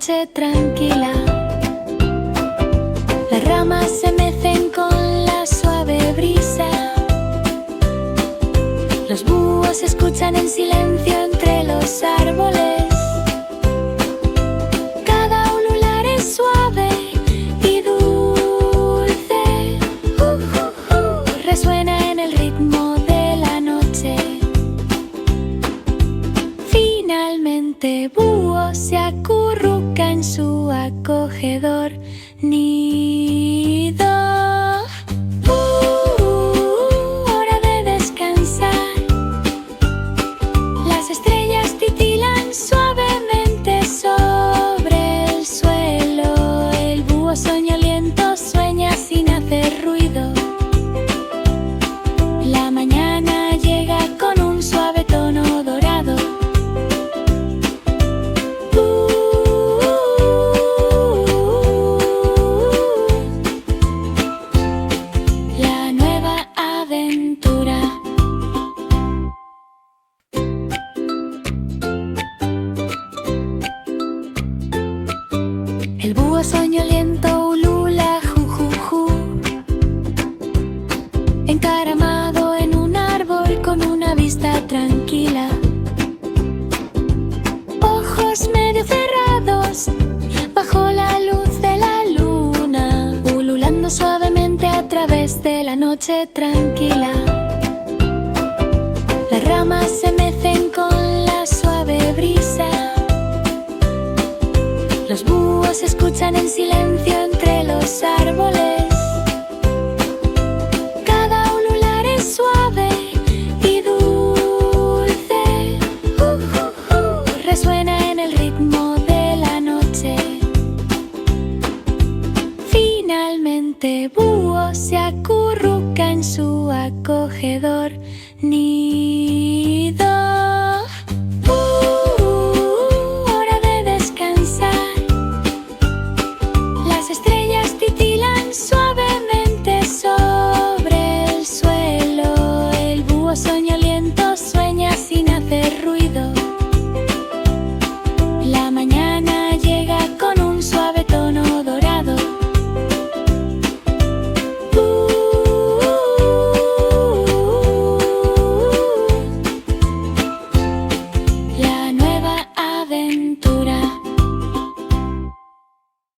noche tranquila. Las ramas se mecen con la suave brisa. Los búhos escuchan en silencio entre los árboles. Cada ulular es suave y dulce. Resuena en el ritmo de la noche. Finalmente, Búho se acurruca en su acogedor nido. Hora de descansar. Las estrellas titilan suavemente sobre el suelo. El búho soñoliento sueña sin hacer ruido. La mañana llega con un suave tono dorado. La nueva aventura. El búho soñoliento ulula ju. Encaramado en un árbol con una vista tranquila. Ojos medio cerrados bajo la luz de la luna, ululando suavemente a través de la noche tranquila. Las ramas se mecen con la suave brisa. Los búhos escuchan en silencio entre los árboles. Cada ulular es suave y dulce. Resuena en el ritmo de la noche. Finalmente, Búho se acurruca en su acogedor nido.